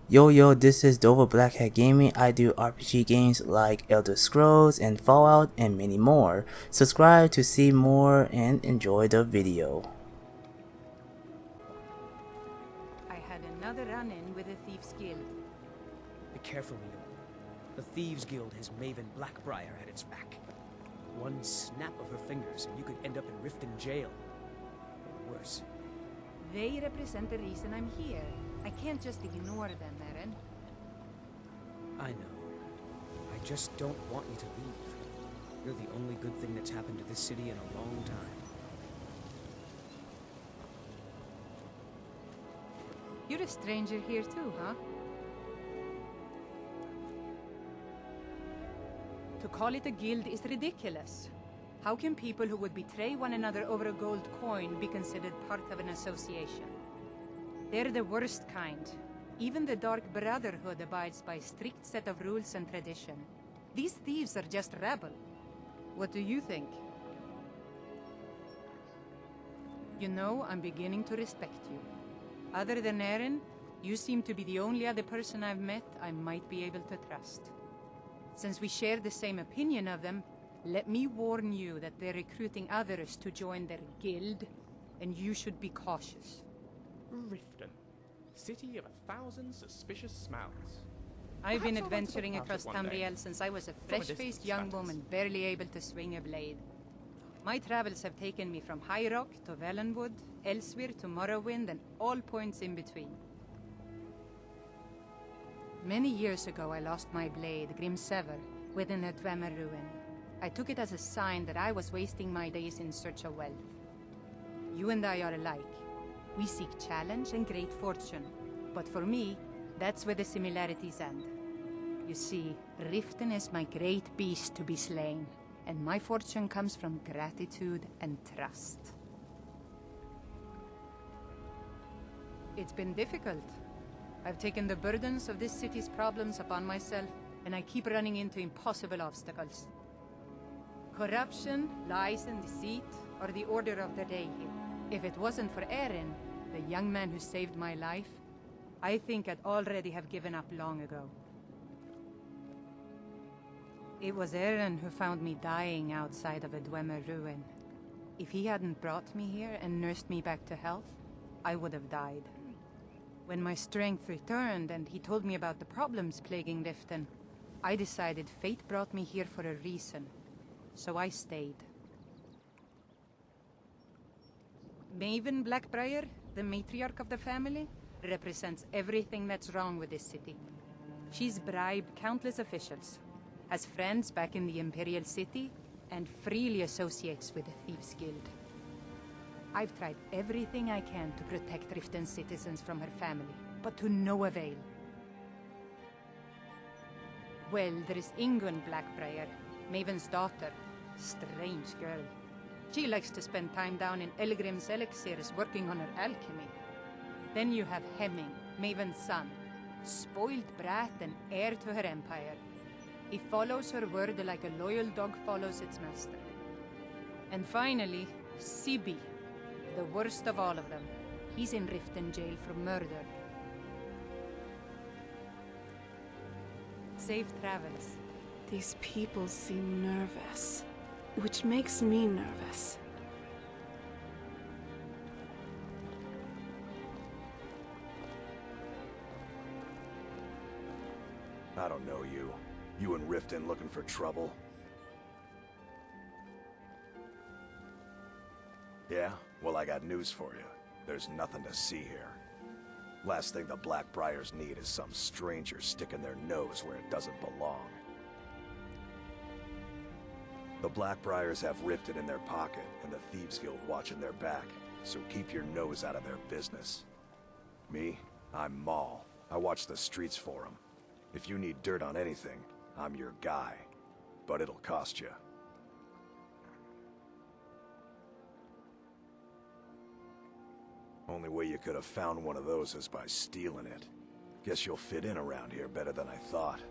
Yo, this is Dova Blackhat Gaming. I do RPG games like Elder Scrolls and Fallout and many more. Subscribe to see more and enjoy the video. I had another run-in with the Thieves Guild. Be careful, Leo. The Thieves Guild has Maven Blackbriar at its back. One snap of her fingers and you could end up in Riften jail. Or worse. They represent the reason I'm here. I can't just ignore them, Eren. I know. I just don't want you to leave. You're the only good thing that's happened to this city in a long time. You're a stranger here too, huh? To call it a guild is ridiculous. How can people who would betray one another over a gold coin be considered part of an association? They're the worst kind. Even the Dark Brotherhood abides by a strict set of rules and tradition. These thieves are just rabble. What do you think? You know, I'm beginning to respect you. Other than Eren, you seem to be the only other person I've met I might be able to trust. Since we share the same opinion of them, let me warn you that they're recruiting others to join their guild, and you should be cautious. Riften, city of 1,000 suspicious smells. I've been Perhaps I'll write adventuring about across it one day. Tamriel since I was a From a fresh-faced distance, young that is. woman barely able to swing a blade. My travels have taken me from High Rock to Valenwood, Elsewhere to Morrowind, and all points in between. Many years ago I lost my blade, Grimsever, within a Dwemer ruin. I took it as a sign that I was wasting my days in search of wealth. You and I are alike. We seek challenge and great fortune. But for me, that's where the similarities end. You see, Riften is my great beast to be slain, and my fortune comes from gratitude and trust. It's been difficult. I've taken the burdens of this city's problems upon myself, and I keep running into impossible obstacles. Corruption, lies and deceit are the order of the day here. If it wasn't for Eren, the young man who saved my life, I think I'd already have given up long ago. It was Eren who found me dying outside of a Dwemer ruin. If he hadn't brought me here and nursed me back to health, I would have died. When my strength returned and he told me about the problems plaguing Riften, I decided fate brought me here for a reason, so I stayed. Maven Blackbriar, the matriarch of the family, represents everything that's wrong with this city. She's bribed countless officials, has friends back in the Imperial City, and freely associates with the Thieves Guild. I've tried everything I can to protect Riften's citizens from her family, but to no avail. Well, there is Ingun Blackbriar, Maven's daughter. Strange girl. She likes to spend time down in Elgrim's elixirs working on her alchemy. Then you have Hemming, Maven's son. Spoiled brat and heir to her empire. He follows her word like a loyal dog follows its master. And finally, Sibi, the worst of all of them. He's in Riften jail for murder. Safe travels. These people seem nervous, which makes me nervous. I don't know you. You and Riften looking for trouble? Yeah? Well, I got news for you. There's nothing to see here. Last thing the Blackbriars need is some stranger sticking their nose where it doesn't belong. The Blackbriars have Riften in their pocket, and the Thieves Guild watching their back, so keep your nose out of their business. Me? I'm Maul. I watch the streets for them. If you need dirt on anything, I'm your guy. But it'll cost you. Only way you could have found one of those is by stealing it. Guess you'll fit in around here better than I thought.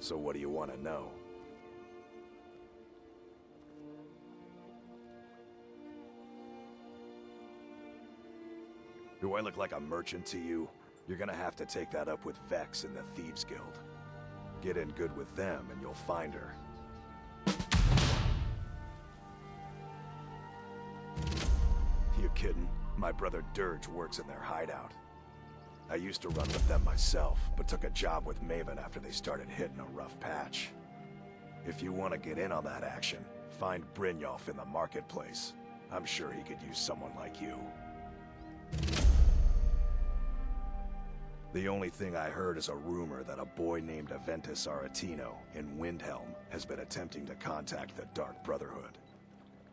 So what do you want to know? Do I look like a merchant to you? You're gonna have to take that up with Vex in the Thieves Guild. Get in good with them and you'll find her. You kidding? My brother Dirge works in their hideout. I used to run with them myself, but took a job with Maven after they started hitting a rough patch. If you want to get in on that action, find Brynjolf in the marketplace. I'm sure he could use someone like you. The only thing I heard is a rumor that a boy named Aventus Aretino in Windhelm has been attempting to contact the Dark Brotherhood.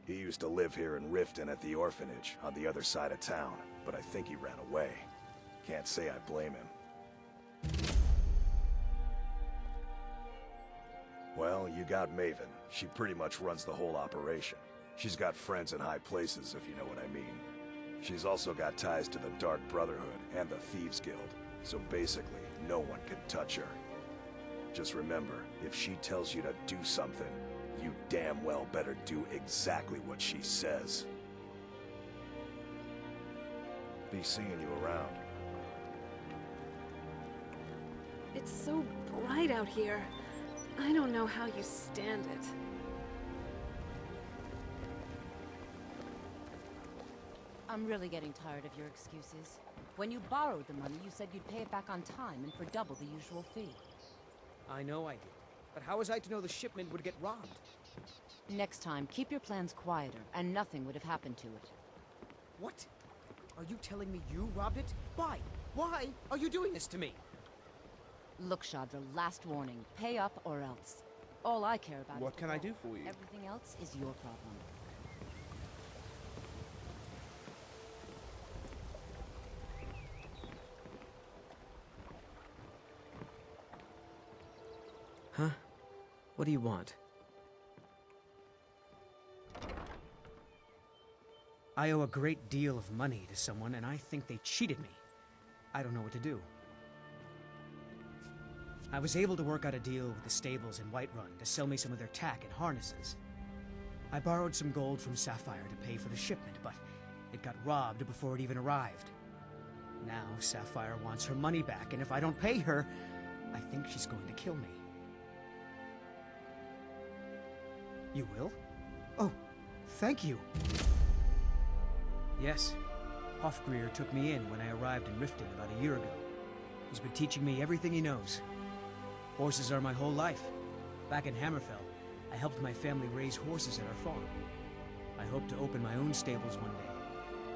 He used to live here in Riften at the orphanage on the other side of town, but I think he ran away. Can't say I blame him. Well, you got Maven. She pretty much runs the whole operation. She's got friends in high places, if you know what I mean. She's also got ties to the Dark Brotherhood and the Thieves Guild, so basically, no one can touch her. Just remember, if she tells you to do something, you damn well better do exactly what she says. Be seeing you around. It's so bright out here. I don't know how you stand it. I'm really getting tired of your excuses. When you borrowed the money, you said you'd pay it back on time and for double the usual fee. I know I did. But how was I to know the shipment would get robbed? Next time, keep your plans quieter, and nothing would have happened to it. What? Are you telling me you robbed it? Why? Why are you doing this to me? Look, Shadra, last warning. Pay up or else. All I care about is What the can I gold. do for you? Everything else is your problem. Huh? What do you want? I owe a great deal of money to someone, and I think they cheated me. I don't know what to do. I was able to work out a deal with the stables in Whiterun to sell me some of their tack and harnesses. I borrowed some gold from Sapphire to pay for the shipment, but it got robbed before it even arrived. Now Sapphire wants her money back, and if I don't pay her, I think she's going to kill me. You will? Oh, thank you. Yes, Hofgrir took me in when I arrived in Riften about a year ago. He's been teaching me everything he knows. Horses are my whole life. Back in Hammerfell, I helped my family raise horses at our farm. I hope to open my own stables one day,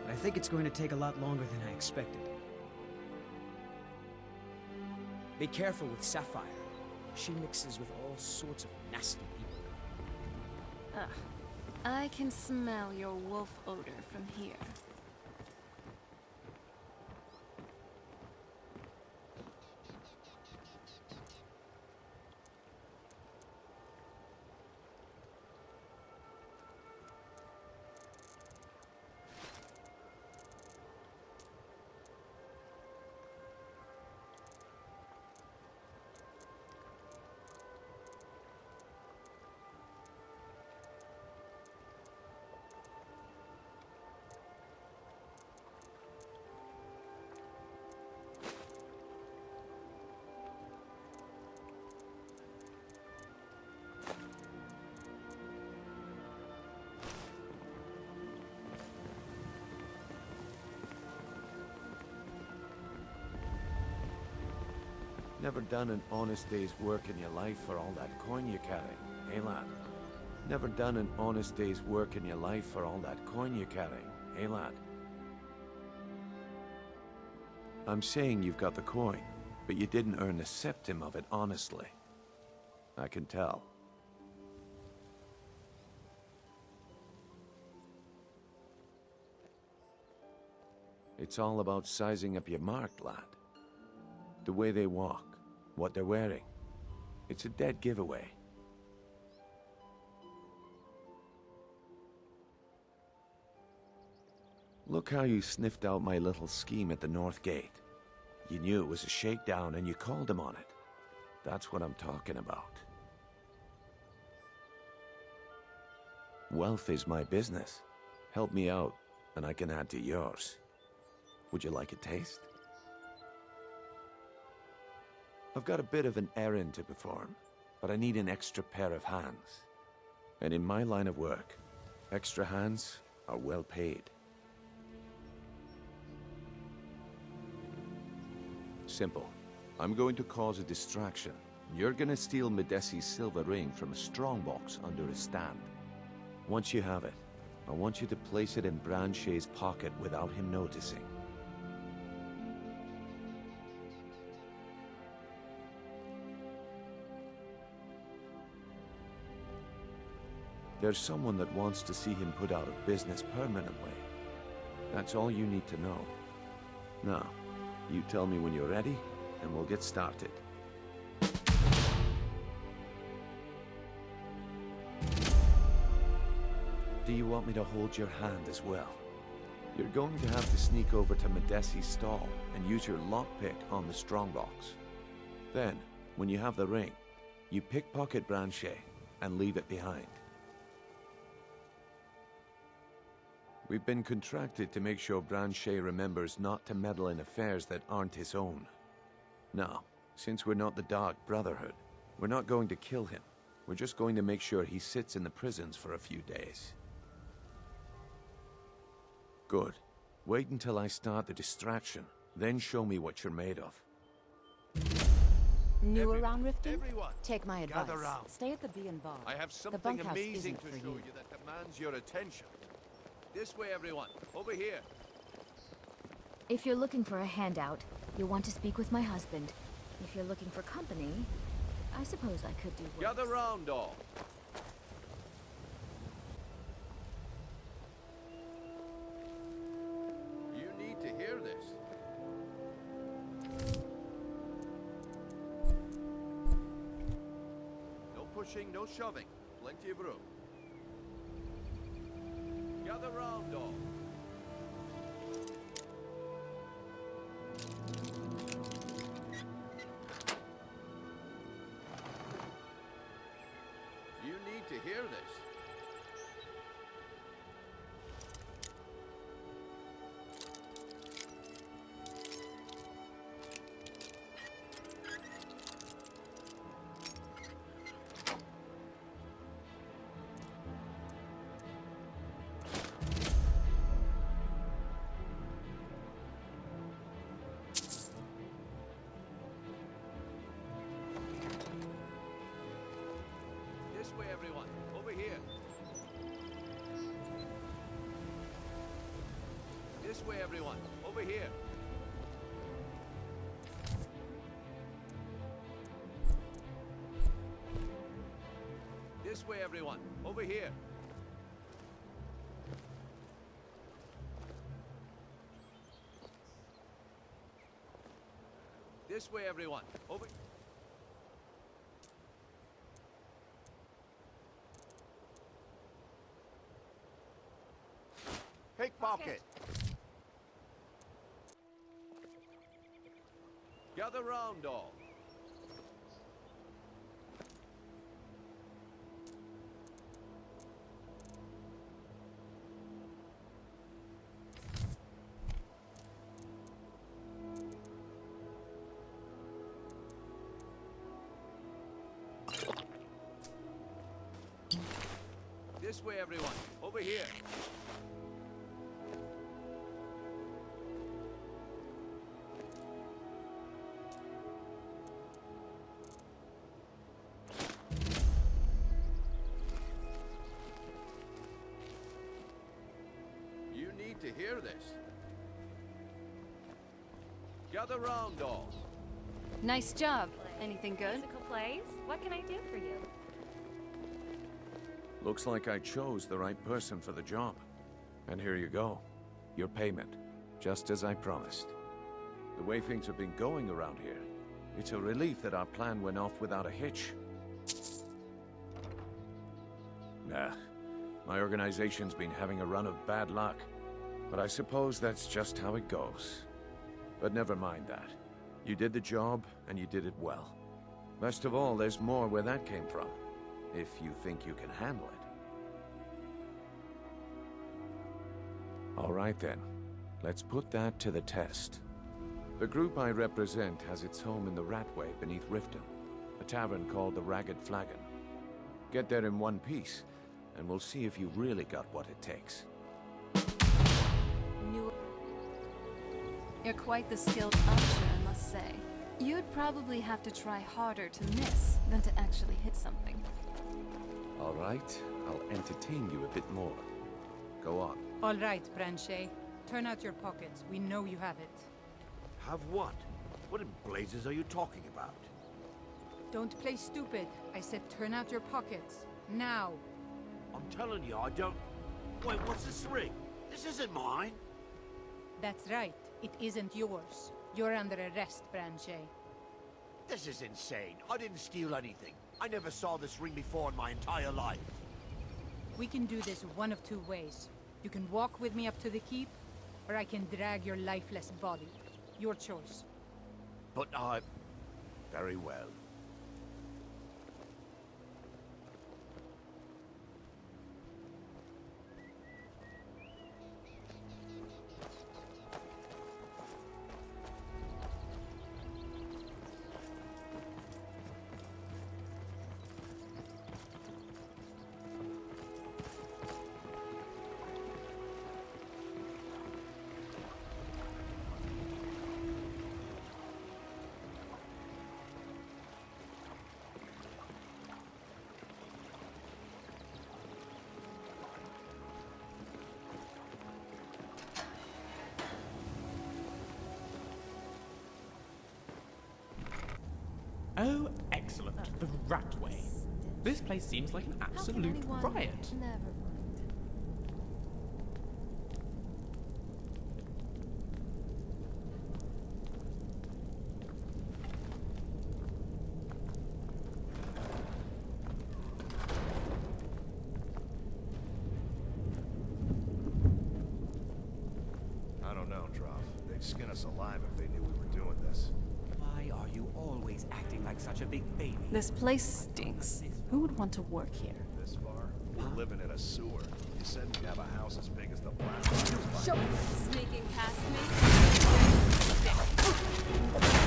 but I think it's going to take a lot longer than I expected. Be careful with Sapphire. She mixes with all sorts of nasty people. I can smell your wolf odor from here. Never done an honest day's work in your life for all that coin you carry, eh lad? Never done an honest day's work in your life for all that coin you carry, eh lad? I'm saying you've got the coin, but you didn't earn a septim of it honestly. I can tell. It's all about sizing up your mark, lad. The way they walk, what they're wearing. It's a dead giveaway. Look how you sniffed out my little scheme at the North Gate. You knew it was a shakedown and you called him on it. That's what I'm talking about. Wealth is my business. Help me out, and I can add to yours. Would you like a taste? I've got a bit of an errand to perform, but I need an extra pair of hands. And in my line of work, extra hands are well paid. Simple. I'm going to cause a distraction. You're gonna steal Medesi's silver ring from a strongbox under a stand. Once you have it, I want you to place it in Branche's pocket without him noticing. There's someone that wants to see him put out of business permanently. That's all you need to know. Now, you tell me when you're ready, and we'll get started. Do you want me to hold your hand as well? You're going to have to sneak over to Medesi's stall and use your lockpick on the strongbox. Then, when you have the ring, you pickpocket Branche and leave it behind. We've been contracted to make sure Branche remembers not to meddle in affairs that aren't his own. Now, since we're not the Dark Brotherhood, we're not going to kill him. We're just going to make sure he sits in the prisons for a few days. Good. Wait until I start the distraction, then show me what you're made of. New around Riften? Everyone, Take my advice. gather round. Stay at the Bee and Bar. I have The something bunkhouse amazing isn't to for show you. you that demands your attention. This way, everyone. Over here. If you're looking for a handout, you'll want to speak with my husband. If you're looking for company, I suppose I could do worse. Gather round, all. You need to hear this. No pushing, no shoving. Plenty of room. Gather round, all. You need to hear this. This way, everyone. Over here. This way, everyone. Over here. This way, everyone. Over here. This way, everyone. Over. Pickpocket. Gather round, all. This way, everyone. Over here. You need to hear this. Gather round, all. Nice job. Anything good? Musical plays? What can I do for you? Looks like I chose the right person for the job. And here you go. Your payment. Just as I promised. The way things have been going around here, it's a relief that our plan went off without a hitch. Nah, my organization's been having a run of bad luck. But I suppose that's just how it goes. But never mind that. You did the job, and you did it well. Best of all, there's more where that came from. If you think you can handle it. All right then. Let's put that to the test. The group I represent has its home in the Ratway beneath Riften, a tavern called the Ragged Flagon. Get there in one piece, and we'll see if you really got what it takes. You're quite the skilled archer, I must say. You'd probably have to try harder to miss than to actually hit something. All right, I'll entertain you a bit more. Go on. All right, Branche. Turn out your pockets. We know you have it. Have what? What in blazes are you talking about? Don't play stupid. I said turn out your pockets. Now. I'm telling you, I don't... Wait, what's this ring? This isn't mine. That's right. It isn't yours. You're under arrest, Branche. This is insane. I didn't steal anything. I never saw this ring before in my entire life. We can do this one of two ways. You can walk with me up to the keep, or I can drag your lifeless body. Your choice. But I... Very well. Oh, excellent. The Ratway. This place seems like an absolute riot. Never mind. I don't know, Droff. They'd skin us alive if they knew we were doing this. Why are you always acting like such a big baby? This place stinks. Who would want to work here? This far? We're living in a sewer. You said we have a house as big as the Blackhat. Sneaking past me?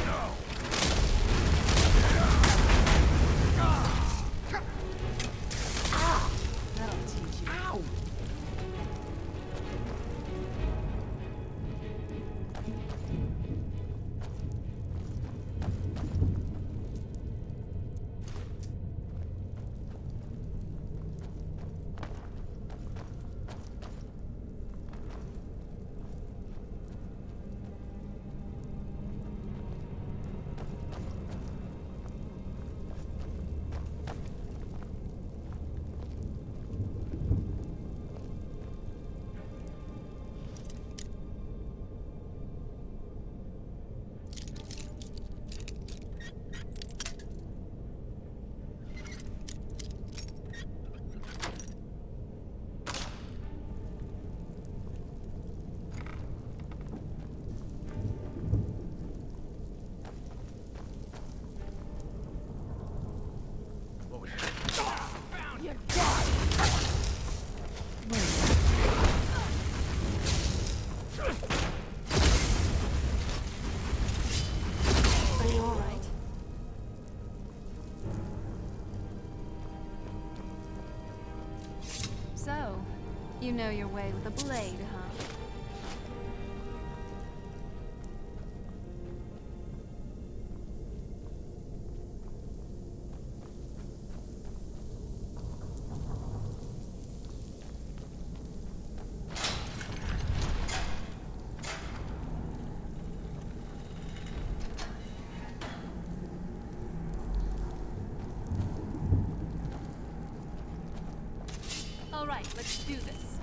No! That'll teach you. Ow! Are you alright? So, you know your way with a blade, huh? Alright, let's do this.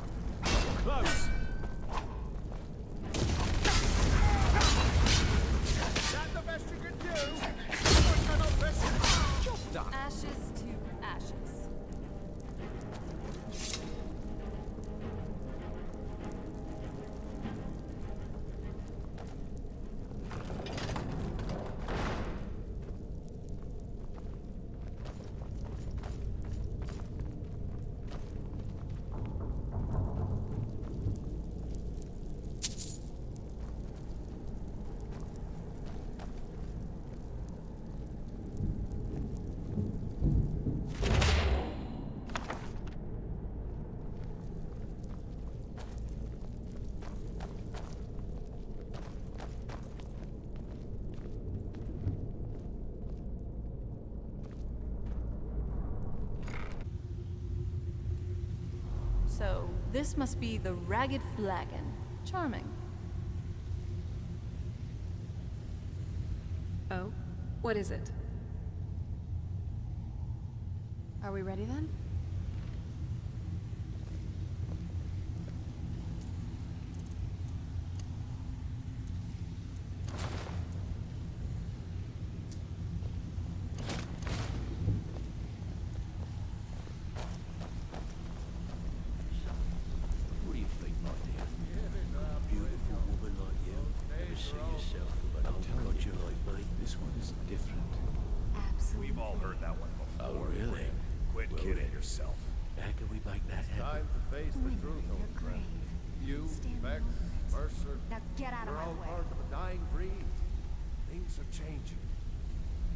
Close! That's the best you can do! Job done. Ashes to ashes. This must be the Ragged Flagon. Charming. Oh? What is it? Are we ready then? What do you think, my dear? A beautiful woman like you. Ever see yourself with an old codger like me? This one is different. Absolutely. We've all heard that one before. Oh, really? Quit Well, kidding yourself. How can we make that happen? Time to face the truth, old friend. You, Vex, Mercer, Now get out of we're my all way. part of a dying breed. Things are changing.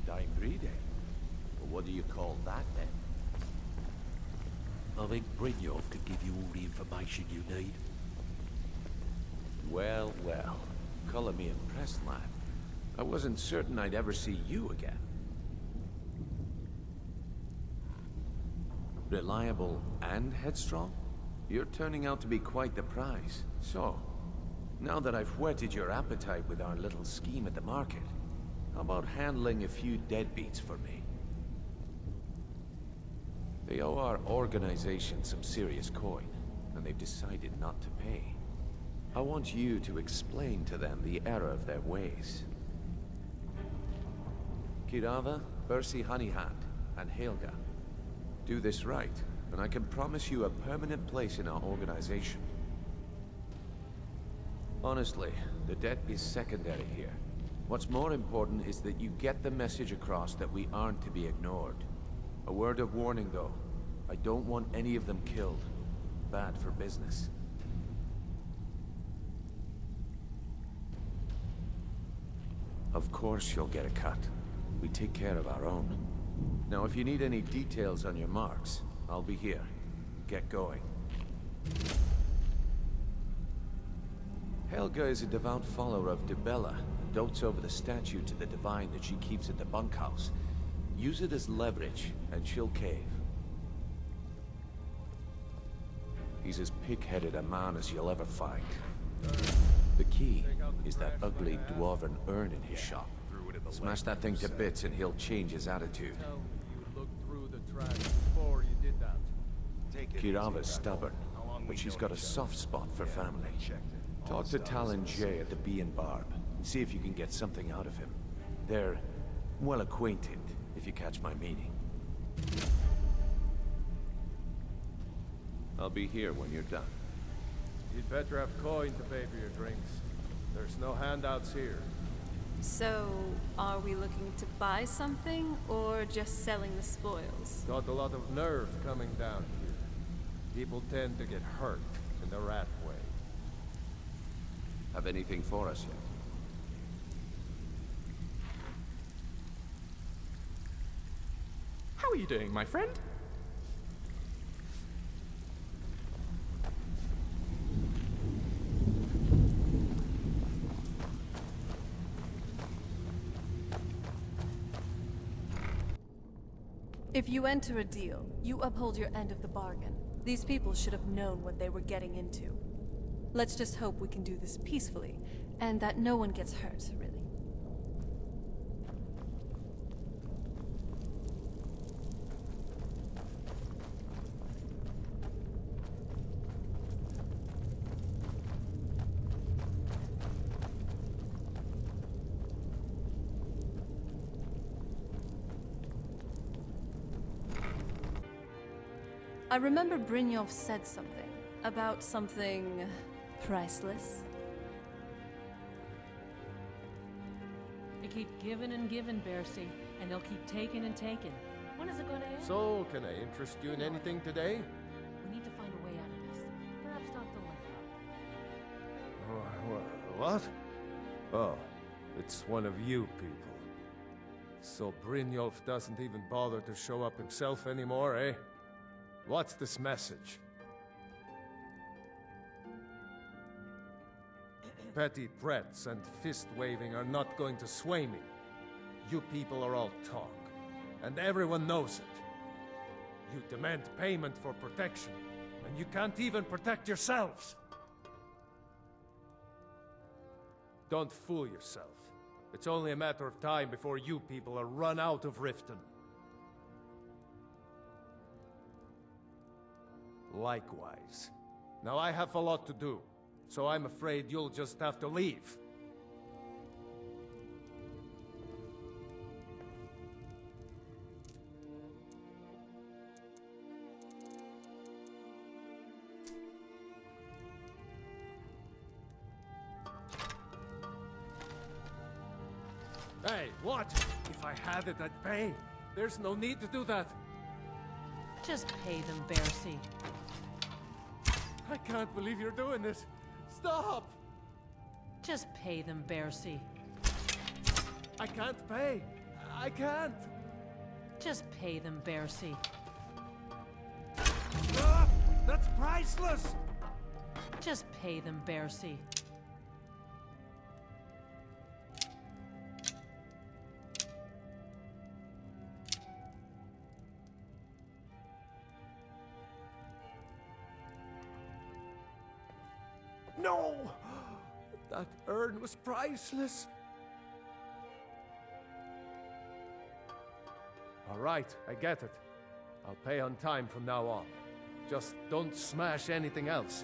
Dying breed, eh? Well, what do you call that, then? I think Brynjolf could give you all the information you need. Well, well. Color me impressed, lad. I wasn't certain I'd ever see you again. Reliable and headstrong? You're turning out to be quite the prize. So, now that I've whetted your appetite with our little scheme at the market, how about handling a few deadbeats for me? They owe our organization some serious coin, and they've decided not to pay. I want you to explain to them the error of their ways. Kirava, Bersi Honeyhand, and Helga. Do this right, and I can promise you a permanent place in our organization. Honestly, the debt is secondary here. What's more important is that you get the message across that we aren't to be ignored. A word of warning, though. I don't want any of them killed. Bad for business. Of course you'll get a cut. We take care of our own. Now, if you need any details on your marks, I'll be here. Get going. Helga is a devout follower of Dibella, and dotes over the statue to the divine that she keeps at the bunkhouse. Use it as leverage, and she'll cave. He's as pig-headed a man as you'll ever find. The key is that ugly dwarven urn in his shop. Smash that thing to bits and he'll change his attitude. You looked through the trash before you did that. Kirava's stubborn, but she's got a soft spot for family. Talk to Talon Jay at the Bee and Barb, and see if you can get something out of him. They're well acquainted, if you catch my meaning. I'll be here when you're done. You'd better have coin to pay for your drinks. There's no handouts here. So, are we looking to buy something, or just selling the spoils? Got a lot of nerve coming down here. People tend to get hurt in the rat way. Have anything for us yet? How are you doing, my friend? If you enter a deal, you uphold your end of the bargain. These people should have known what they were getting into. Let's just hope we can do this peacefully, and that no one gets hurt, really. I remember Brynjolf said something about something priceless. They keep giving and giving, Bersi, and they'll keep taking and taking. When is it going to end? So, can I interest you in anything today? We need to find a way out of this. Perhaps not the left. What? Oh, it's one of you people. So Brynjolf doesn't even bother to show up himself anymore, eh? What's this message? Petty threats and fist-waving are not going to sway me. You people are all talk, and everyone knows it. You demand payment for protection, and you can't even protect yourselves. Don't fool yourself. It's only a matter of time before you people are run out of Riften. Likewise. Now I have a lot to do, so I'm afraid you'll just have to leave. Hey, what? If I had it, I'd pay. There's no need to do that. Just pay them, Bercy. I can't believe you're doing this. Stop! Just pay them, Bercy. I can't pay. I can't. Just pay them, Bercy. Stop! That's priceless! Just pay them, Bercy. No! That urn was priceless. All right, I get it. I'll pay on time from now on. Just don't smash anything else.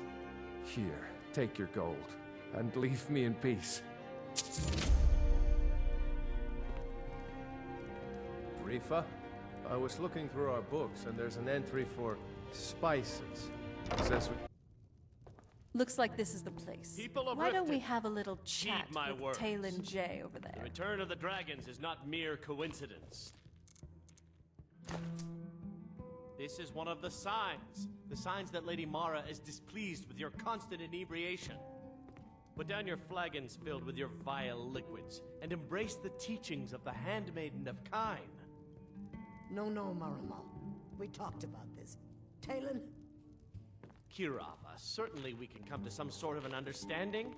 Here, take your gold, and leave me in peace. Rifa, I was looking through our books, and there's an entry for spices. It says we... Looks like this is the place. People of Why don't we Riften, have a little chat heed my with words. Talon J over The there? return of the dragons is not mere coincidence. This is one of the signs that Lady Mara is displeased with your constant inebriation. Put down your flagons filled with your vile liquids, and embrace the teachings of the handmaiden of Kine. No, Marama. We talked about this. Talon? Kirava, certainly we can come to some sort of an understanding.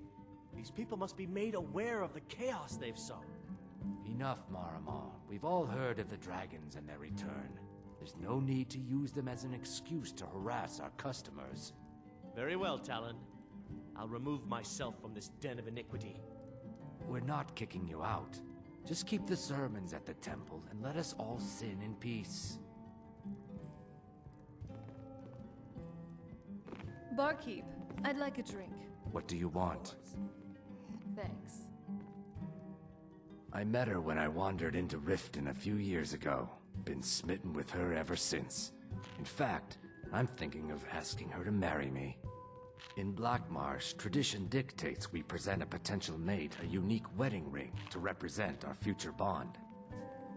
These people must be made aware of the chaos they've sown. Enough, Marama. We've all heard of the dragons and their return. There's no need to use them as an excuse to harass our customers. Very well, Talon. I'll remove myself from this den of iniquity. We're not kicking you out. Just keep the sermons at the temple and let us all sin in peace. Barkeep, I'd like a drink. What do you want? Thanks. I met her when I wandered into Riften a few years ago. Been smitten with her ever since. In fact, I'm thinking of asking her to marry me. In Blackmarsh, tradition dictates we present a potential mate a unique wedding ring to represent our future bond.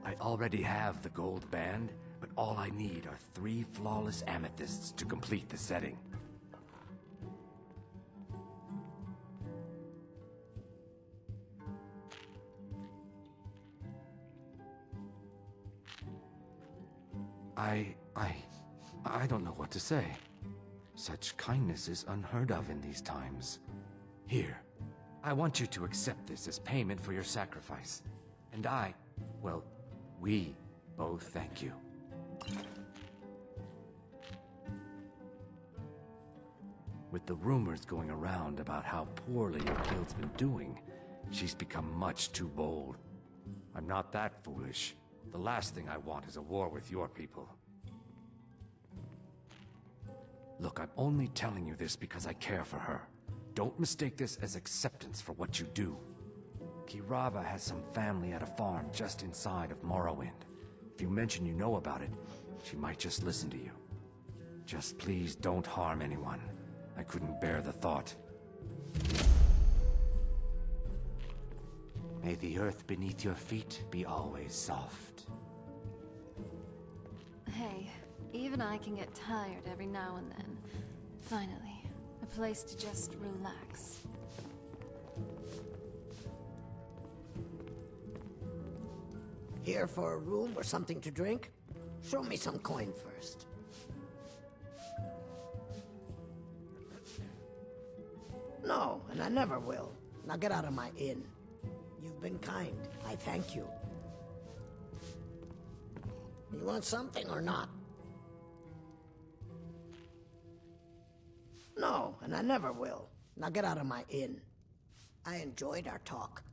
I already have the gold band, but all I need are 3 flawless amethysts to complete the setting. I don't know what to say. Such kindness is unheard of in these times. Here, I want you to accept this as payment for your sacrifice. And we both thank you. With the rumors going around about how poorly your guild's been doing, she's become much too bold. I'm not that foolish. The last thing I want is a war with your people. Look, I'm only telling you this because I care for her. Don't mistake this as acceptance for what you do. Kirava has some family at a farm just inside of Morrowind. If you mention you know about it, she might just listen to you. Just please don't harm anyone. I couldn't bear the thought. May the earth beneath your feet be always soft. Hey, even I can get tired every now and then. Finally, a place to just relax. Here for a room or something to drink? Show me some coin first. No, and I never will. Now get out of my inn. You've been kind. I thank you. You want something or not? No, and I never will. Now get out of my inn. I enjoyed our talk.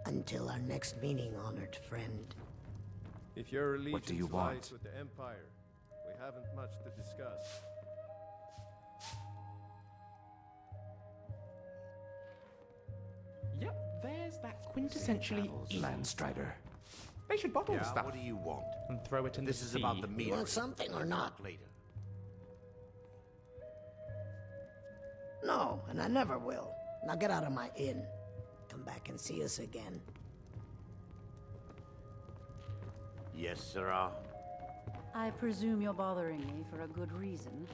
Until our next meeting, honored friend. If your allegiance What do you want? lies with the Empire, we haven't much to discuss. Yep, there's that quintessentially Landstrider. They should bottle the stuff. What do you want? And throw it in This the is sea. about the You meter. want something or not? Later. No, and I never will. Now get out of my inn. Come back and see us again. Yes, sirrah. I presume you're bothering me for a good reason.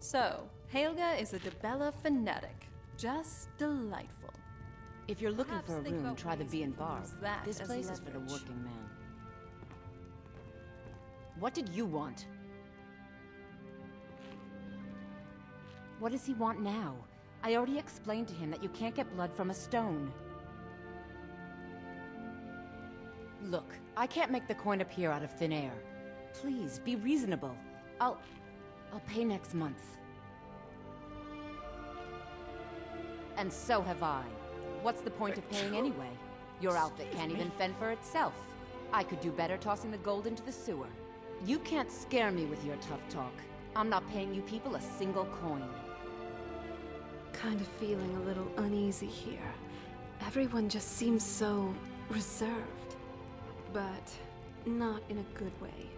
So, Helga is a Debella fanatic. Just delightful. If you're looking Perhaps for a think room, about try the ways Bee we and can Bar. use that This as place is for the leverage. working man. What did you want? What does he want now? I already explained to him that you can't get blood from a stone. Look, I can't make the coin appear out of thin air. Please, be reasonable. I'll pay next month. And so have I. What's the point of paying anyway? Your outfit can't even fend for itself. I could do better tossing the gold into the sewer. You can't scare me with your tough talk. I'm not paying you people a single coin. Kind of feeling a little uneasy here. Everyone just seems so reserved. But not in a good way.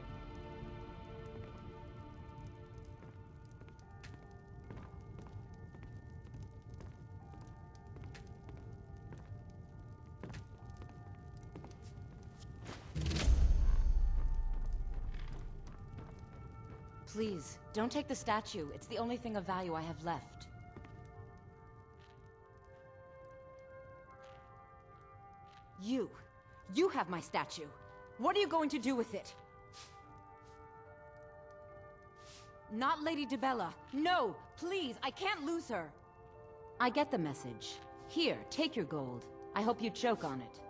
Please, don't take the statue. It's the only thing of value I have left. You have my statue. What are you going to do with it? Not Lady Debella. No, please, I can't lose her. I get the message. Here, take your gold. I hope you choke on it.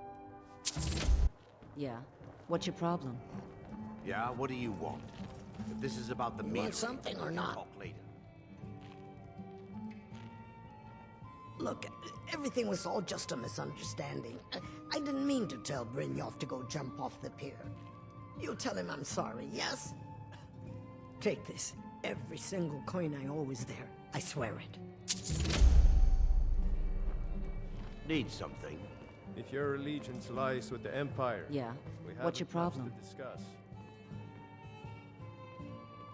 Yeah, what's your problem? Yeah, what do you want? If this is about the You meter, want something or not? talk later. Look, everything was all just a misunderstanding. I didn't mean to tell Brynjolf to go jump off the pier. You'll tell him I'm sorry, yes? Take this. Every single coin I owe is there. I swear it. Need something? If your allegiance lies with the Empire, Yeah, we what's your haven't much problem? to discuss.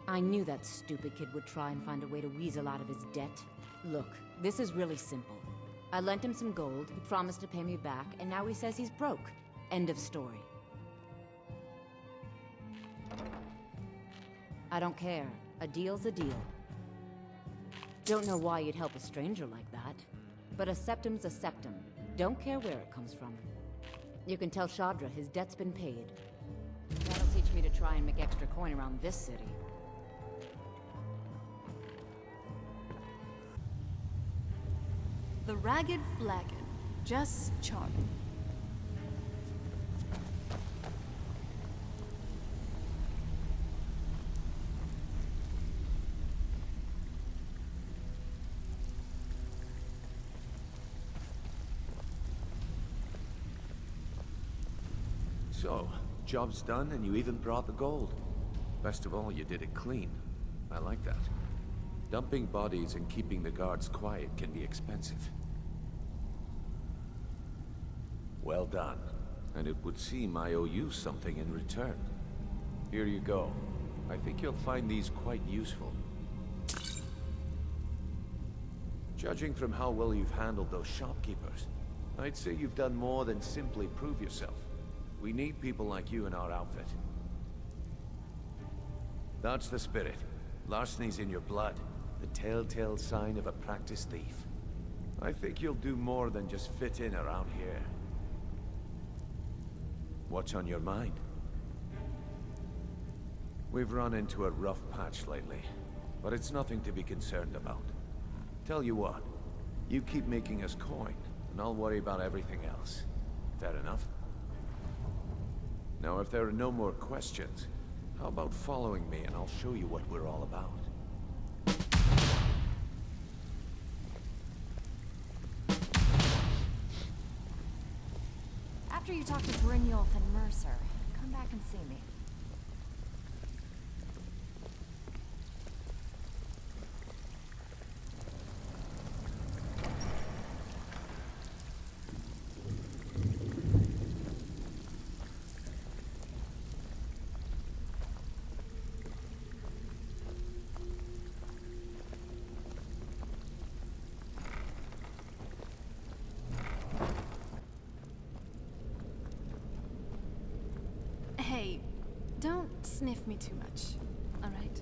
I knew that stupid kid would try and find a way to weasel out of his debt. Look, this is really simple. I lent him some gold, he promised to pay me back, and now he says he's broke. End of story. I don't care. A deal's a deal. Don't know why you'd help a stranger like that. But a septum's a septum. Don't care where it comes from. You can tell Shadra his debt's been paid. That'll teach me to try and make extra coin around this city. The Ragged Flagon. Just charming. So, job's done and you even brought the gold. Best of all, you did it clean. I like that. Dumping bodies and keeping the guards quiet can be expensive. Well done. And it would seem I owe you something in return. Here you go. I think you'll find these quite useful. Judging from how well you've handled those shopkeepers, I'd say you've done more than simply prove yourself. We need people like you in our outfit. That's the spirit. Larceny's in your blood. The telltale sign of a practiced thief. I think you'll do more than just fit in around here. What's on your mind? We've run into a rough patch lately, but it's nothing to be concerned about. Tell you what, you keep making us coin, and I'll worry about everything else. Fair enough? Now, if there are no more questions, how about following me and I'll show you what we're all about? After you talk to Brynjolf and Mercer, come back and see me. Hey, don't sniff me too much, all right?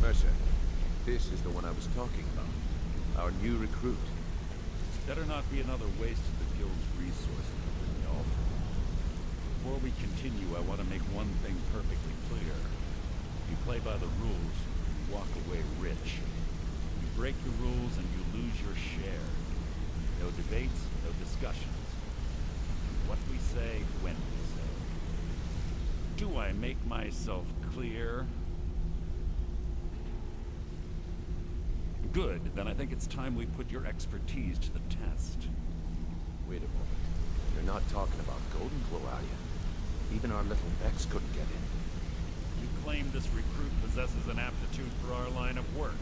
Mercer. This is the one I was talking about. Our new recruit. This better not be another waste of the guild's resources, Brynjolf. Before we continue, I want to make one thing perfectly clear. You play by the rules, you walk away rich. You break the rules and you lose your share. No debates, no discussions. What we say, when we say. Do I make myself clear? Good, then I think it's time we put your expertise to the test. Wait a moment. You're not talking about Golden Glow, are you? Even our little Vex couldn't get in. You claim this recruit possesses an aptitude for our line of work,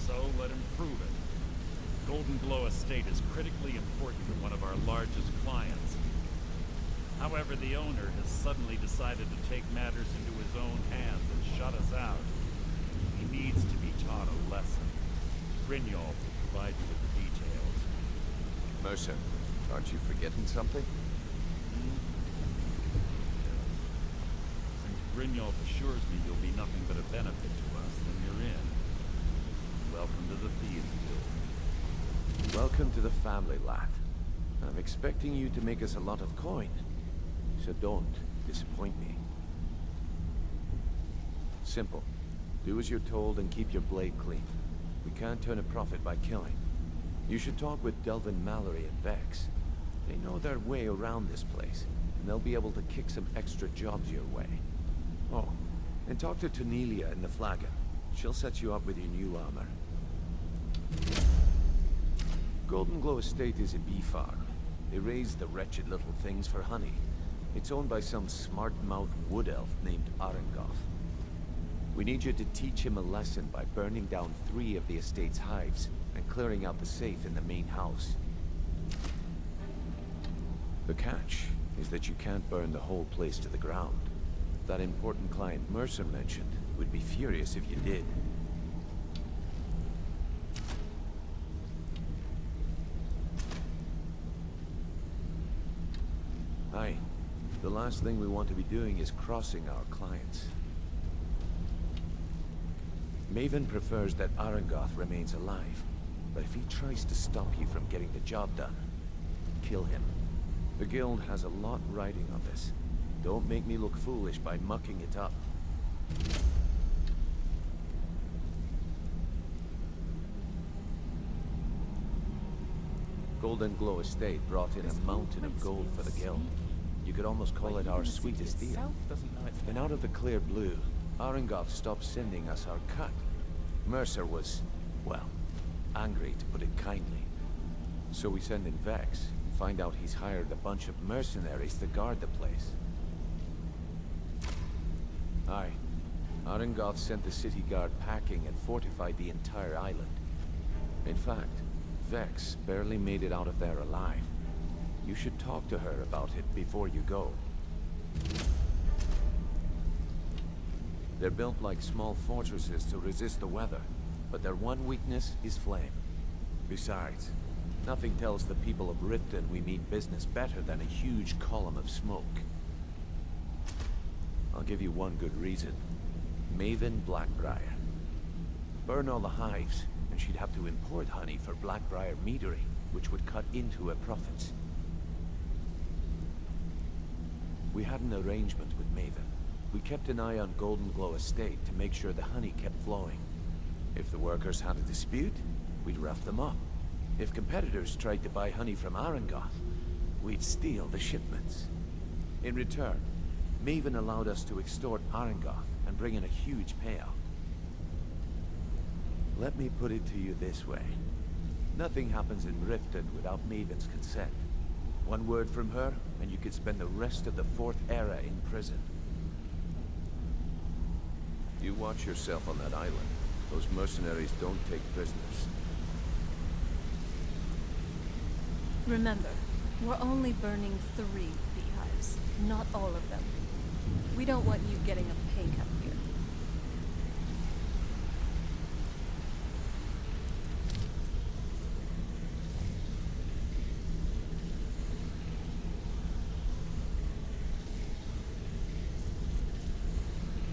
so let him prove it. Golden Glow Estate is critically important to one of our largest clients. However, the owner has suddenly decided to take matters into his own hands and shut us out. He needs to be taught a lesson. Brynjolf will provide you with the details. Mercer, aren't you forgetting something? Since Brynjolf assures me you'll be nothing but a benefit to us, then you're in. Welcome to the Thieves Guild. Welcome to the family, lad. I'm expecting you to make us a lot of coin. So don't disappoint me. Simple. Do as you're told and keep your blade clean. We can't turn a profit by killing. You should talk with Delvin Mallory and Vex. They know their way around this place, and they'll be able to kick some extra jobs your way. Oh, and talk to Tonelia in the Flagon. She'll set you up with your new armor. Golden Glow Estate is a bee farm. They raise the wretched little things for honey. It's owned by some smart-mouthed wood elf named Arengoth. We need you to teach him a lesson by burning down 3 of the estate's hives and clearing out the safe in the main house. The catch is that you can't burn the whole place to the ground. That important client Mercer mentioned would be furious if you did. Aye. The last thing we want to be doing is crossing our clients. Maven prefers that Arengoth remains alive, but if he tries to stop you from getting the job done, kill him. The guild has a lot riding on this. Don't make me look foolish by mucking it up. Golden Glow Estate brought in a mountain of gold for the guild. You could almost call it our sweetest deal. Then out of the clear blue, Arengoth stopped sending us our cut. Mercer was, well, angry to put it kindly. So we send in Vex, and find out he's hired a bunch of mercenaries to guard the place. Aye. Arengoth sent the city guard packing and fortified the entire island. In fact, Vex barely made it out of there alive. You should talk to her about it before you go. They're built like small fortresses to resist the weather, but their one weakness is flame. Besides, Nothing tells the people of Riften we mean business better than a huge column of smoke. I'll give you one good reason. Maven Blackbriar. Burn all the hives, and she'd have to import honey for Blackbriar meadery, which would cut into her profits. We had an arrangement with Maven. We kept an eye on Golden Glow Estate to make sure the honey kept flowing. If the workers had a dispute, we'd rough them up. If competitors tried to buy honey from Arangoth, we'd steal the shipments. In return, Maven allowed us to extort Arangoth and bring in a huge payout. Let me put it to you this way. Nothing happens in Riften without Maven's consent. One word from her, and you could spend the rest of the Fourth Era in prison. You watch yourself on that island. Those mercenaries don't take prisoners. Remember, we're only burning 3 beehives, not all of them. We don't want you getting a pay cut here.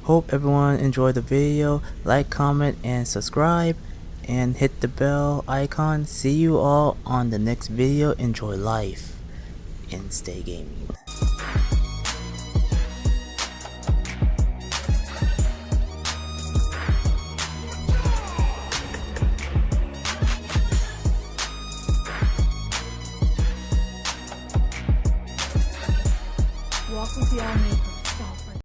Hope everyone enjoyed the video. Like, comment, and subscribe, and hit the bell icon. See you all on the next video. Enjoy life and stay gaming. Walk with the Army.